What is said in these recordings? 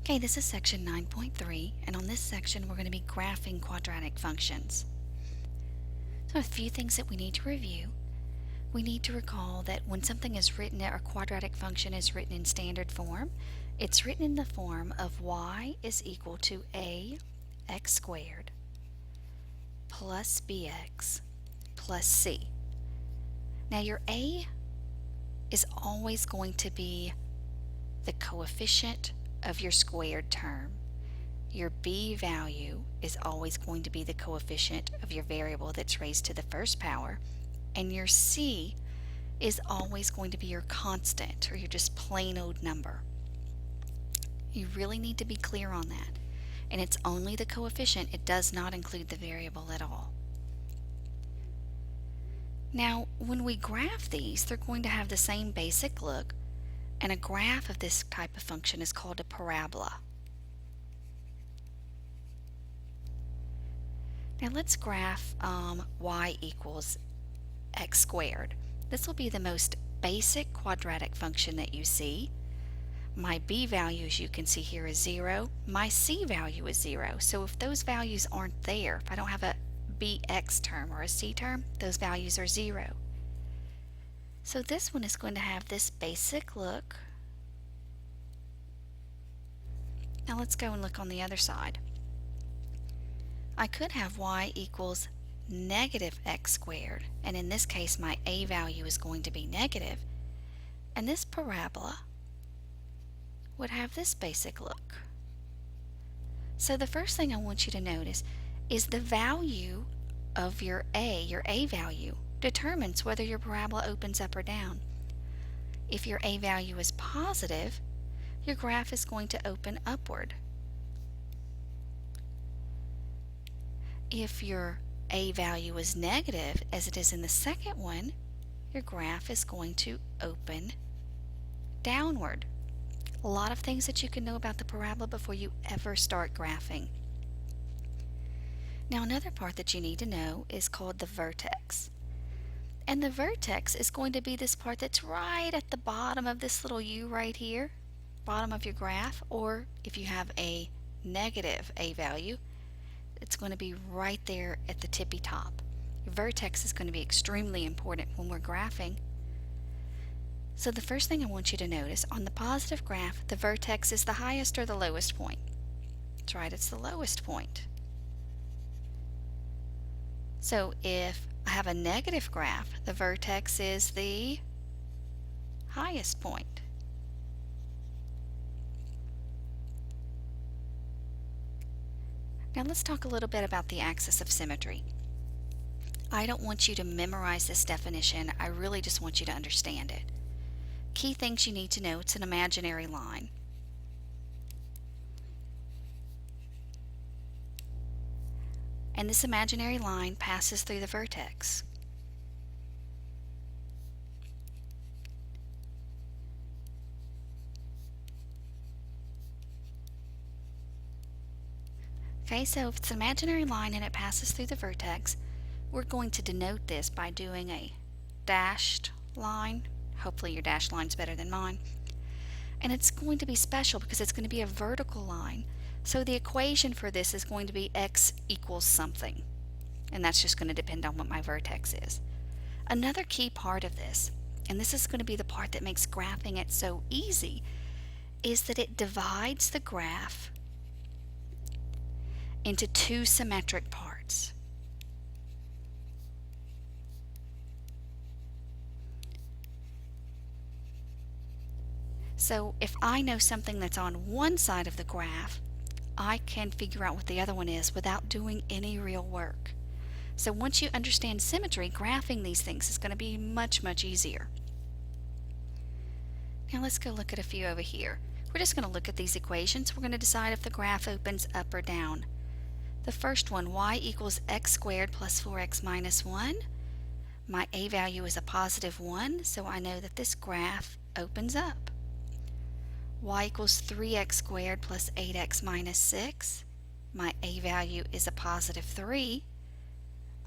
Okay, this is section 9.3, and on this section we're going to be graphing quadratic functions. So a few things that we need to review. We need to recall that when something is written, or a quadratic function is written in standard form, it's written in the form of y is equal to ax squared plus bx plus c. Now your a is always going to be the coefficient of your squared term. Your b value is always going to be the coefficient of your variable that's raised to the first power, and your c is always going to be your constant, or your just plain old number. You really need to be clear on that. And it's only the coefficient, it does not include the variable at all. Now, when we graph these, they're going to have the same basic look, and a graph of this type of function is called a parabola. Now let's graph y equals x squared. This will be the most basic quadratic function that you see. My b value, as you can see here, is 0. My c value is 0. So if those values aren't there, if I don't have a bx term or a c term, those values are 0. So this one is going to have this basic look. Now let's go and look on the other side. I could have y equals negative x squared, and in this case my a value is going to be negative, and this parabola would have this basic look. So the first thing I want you to notice is the value of your a value determines whether your parabola opens up or down. If your a value is positive, your graph is going to open upward. If your a value is negative, as it is in the second one, your graph is going to open downward. A lot of things that you can know about the parabola before you ever start graphing. Now another part that you need to know is called the vertex. And the vertex is going to be this part that's right at the bottom of this little U right here, bottom of your graph, or if you have a negative a value, it's going to be right there at the tippy top. Your vertex is going to be extremely important when we're graphing. So the first thing I want you to notice, on the positive graph, the vertex is the highest or the lowest point. That's right, it's the lowest point. So if I have a negative graph, the vertex is the highest point. Now let's talk a little bit about the axis of symmetry. I don't want you to memorize this definition, I really just want you to understand it. Key things you need to know, it's an imaginary line. And this imaginary line passes through the vertex. Okay, so if it's an imaginary line and it passes through the vertex, we're going to denote this by doing a dashed line. Hopefully your dashed line's better than mine. And it's going to be special because it's going to be a vertical line. So the equation for this is going to be x equals something. And that's just going to depend on what my vertex is. Another key part of this, and this is going to be the part that makes graphing it so easy, is that it divides the graph into two symmetric parts. So if I know something that's on one side of the graph, I can figure out what the other one is without doing any real work. So once you understand symmetry, graphing these things is going to be much, much easier. Now let's go look at a few over here. We're just going to look at these equations. We're going to decide if the graph opens up or down. The first one, y equals x squared plus 4x minus 1. My a value is a positive 1, so I know that this graph opens up. Y equals 3x squared plus 8x minus 6. My a value is a positive 3.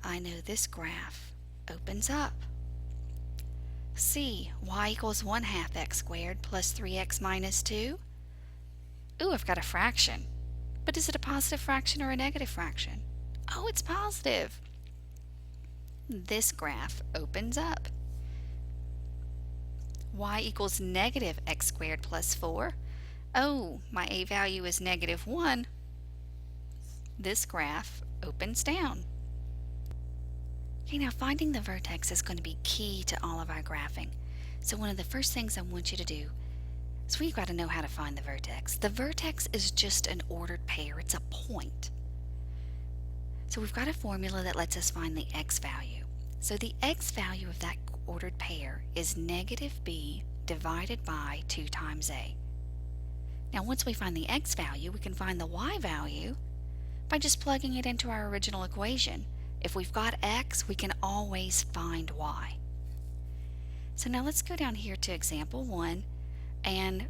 I know this graph opens up. C, y equals 1/2 x squared plus 3x minus 2. Ooh, I've got a fraction. But is it a positive fraction or a negative fraction? Oh, it's positive. This graph opens up. Y equals negative x squared plus 4. Oh, my a value is negative 1. This graph opens down. Okay, now finding the vertex is going to be key to all of our graphing. So one of the first things I want you to do is we've got to know how to find the vertex. The vertex is just an ordered pair. It's a point. So we've got a formula that lets us find the x value. So the x value of that ordered pair is negative b divided by 2 times a. Now once we find the x value, we can find the y value by just plugging it into our original equation. If we've got x, we can always find y. So now let's go down here to example 1 and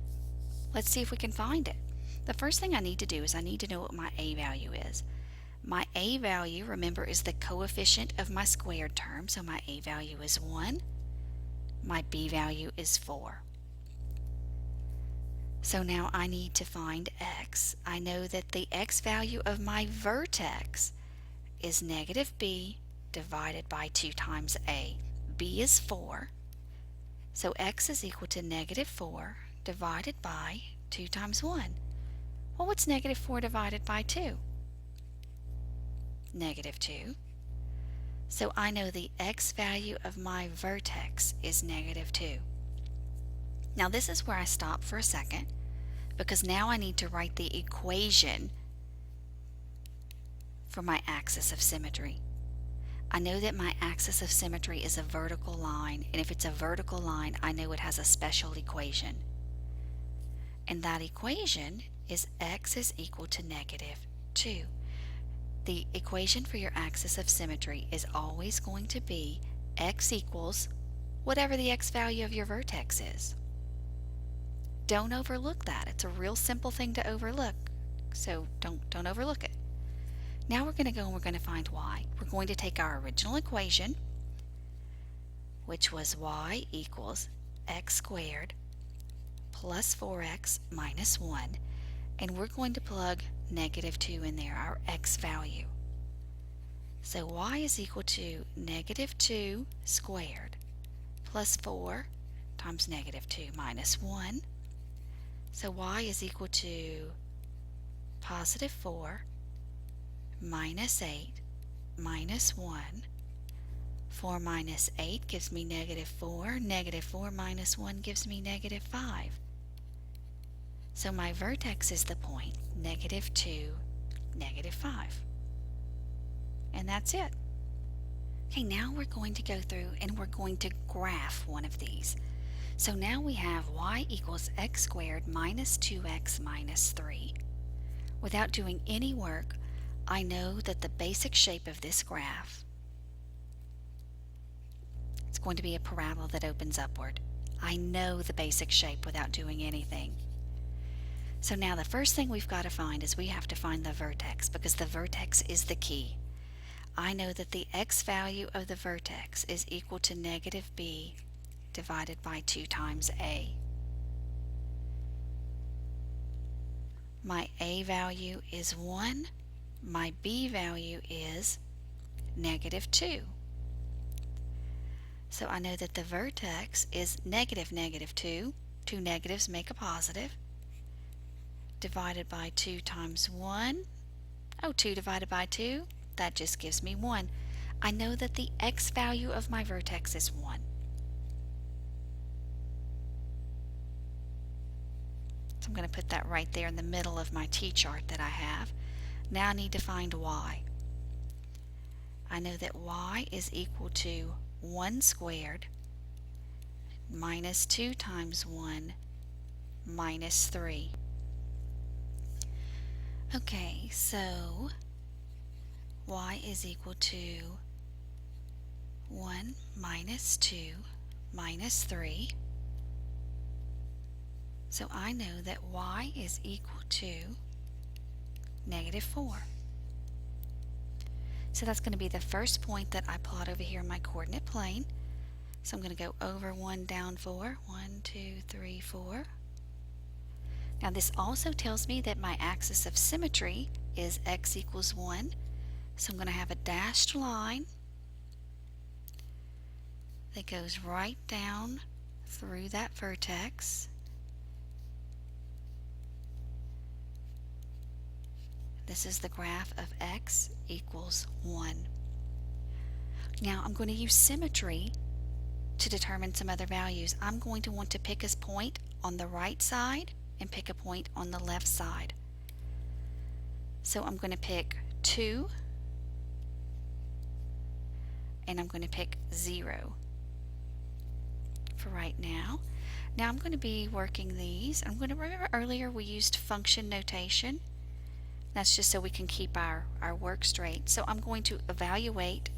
let's see if we can find it. The first thing I need to do is I need to know what my a value is. My a value, remember, is the coefficient of my squared term, so my a value is 1. My b value is 4. So now I need to find x. I know that the x value of my vertex is negative b divided by 2 times a. b is 4. So x is equal to negative 4 divided by 2 times 1. Well, what's negative 4 divided by 2? Negative 2. So I know the x value of my vertex is negative 2. Now this is where I stop for a second because now I need to write the equation for my axis of symmetry. I know that my axis of symmetry is a vertical line, and if it's a vertical line, I know it has a special equation. And that equation is x is equal to negative 2. The equation for your axis of symmetry is always going to be x equals whatever the x value of your vertex is. Don't overlook that. It's a real simple thing to overlook, so don't overlook it. Now we're going to go and we're going to find y. We're going to take our original equation, which was y equals x squared plus 4x minus 1, and we're going to plug negative 2 in there, our x value. So y is equal to negative 2 squared plus 4 times negative 2 minus 1. So y is equal to positive 4 minus 8 minus 1. 4 minus 8 gives me negative 4. Negative 4 minus 1 gives me negative 5. So my vertex is the point negative 2, negative 5. And that's it. Okay, now we're going to go through and we're going to graph one of these. So now we have y equals x squared minus 2x minus 3. Without doing any work, I know that the basic shape of this graph, it's going to be a parabola that opens upward. I know the basic shape without doing anything. So now the first thing we've got to find is we have to find the vertex, because the vertex is the key. I know that the x value of the vertex is equal to negative b divided by 2 times a. My a value is 1. My b value is negative 2. So I know that the vertex is negative negative 2. Two negatives make a positive. Divided by 2 times 1. Oh, 2 divided by 2, that just gives me 1. I know that the x value of my vertex is 1. So I'm going to put that right there in the middle of my t-chart that I have. Now I need to find y. I know that y is equal to 1 squared minus 2 times 1 minus 3. Okay, so y is equal to 1 minus 2 minus 3. So I know that y is equal to negative 4. So that's going to be the first point that I plot over here in my coordinate plane. So I'm going to go over 1, down 4. 1, 2, 3, 4. Now this also tells me that my axis of symmetry is x equals 1. So I'm going to have a dashed line that goes right down through that vertex. This is the graph of x equals 1. Now I'm going to use symmetry to determine some other values. I'm going to want to pick a point on the right side and pick a point on the left side. So I'm going to pick 2 and I'm going to pick 0 for right now. Now I'm going to be working these. I'm going to remember earlier we used function notation. That's just so we can keep our work straight. So I'm going to evaluate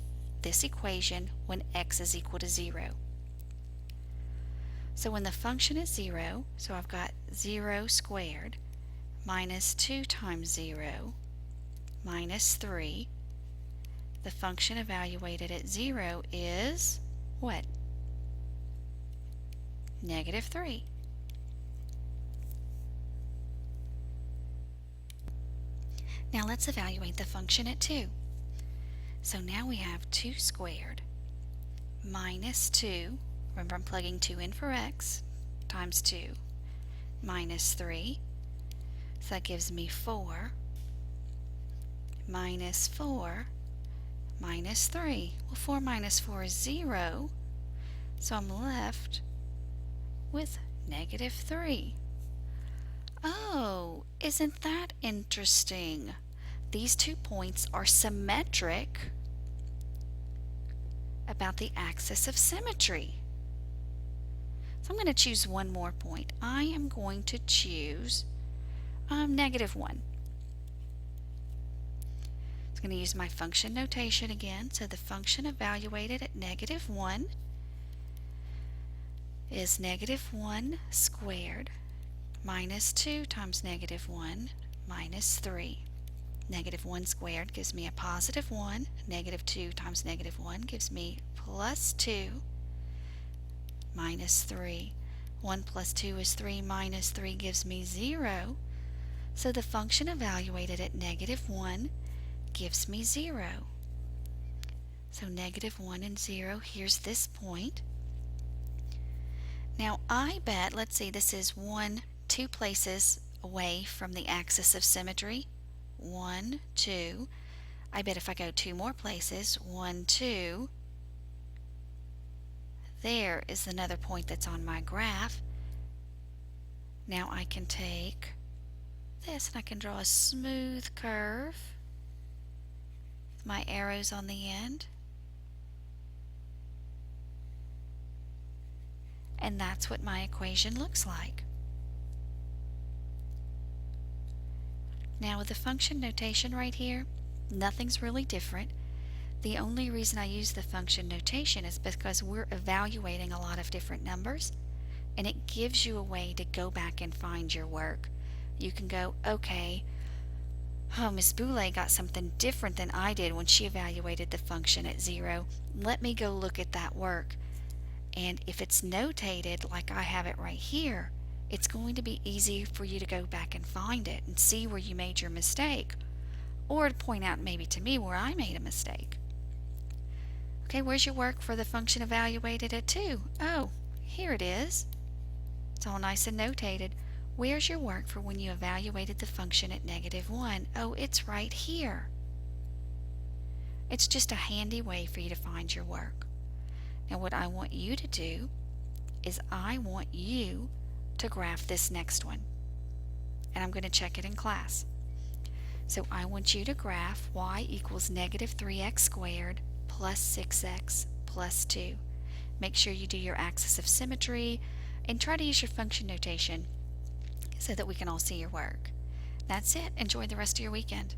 this equation when x is equal to 0. So when the function is 0, so I've got 0 squared minus 2 times 0 minus 3. The function evaluated at 0 is what? Negative 3. Now let's evaluate the function at 2. So now we have 2 squared minus 2, remember I'm plugging 2 in for x, times 2, minus 3. So that gives me 4 minus 4 minus 3. Well, 4 minus 4 is 0, so I'm left with negative 3. Oh, isn't that interesting? These 2 points are symmetric about the axis of symmetry. So I'm going to choose one more point. I am going to choose negative 1. I'm going to use my function notation again. So the function evaluated at negative 1 is negative 1 squared minus 2 times negative 1 minus 3. Negative 1 squared gives me a positive 1. Negative 2 times negative 1 gives me plus 2 minus 3. 1 plus 2 is 3 minus 3 gives me 0. So the function evaluated at negative 1 gives me 0. So negative 1 and 0, here's this point. Now I bet, let's see, this is 2 places away from the axis of symmetry. 1, 2. I bet if I go 2 more places, 1, 2, there is another point that's on my graph. Now I can take this and I can draw a smooth curve with my arrows on the end. And that's what my equation looks like. Now with the function notation right here, nothing's really different. The only reason I use the function notation is because we're evaluating a lot of different numbers, and it gives you a way to go back and find your work. You can go, okay, Miss Boulay got something different than I did when she evaluated the function at 0. Let me go look at that work. And if it's notated like I have it right here, it's going to be easy for you to go back and find it and see where you made your mistake, or to point out maybe to me where I made a mistake. Okay, where's your work for the function evaluated at 2? Oh, here it is. It's all nice and notated. Where's your work for when you evaluated the function at negative 1? Oh, it's right here. It's just a handy way for you to find your work. Now what I want you to do is I want you to graph this next one. And I'm going to check it in class. So I want you to graph y equals negative 3x squared plus 6x plus 2. Make sure you do your axis of symmetry and try to use your function notation so that we can all see your work. That's it. Enjoy the rest of your weekend.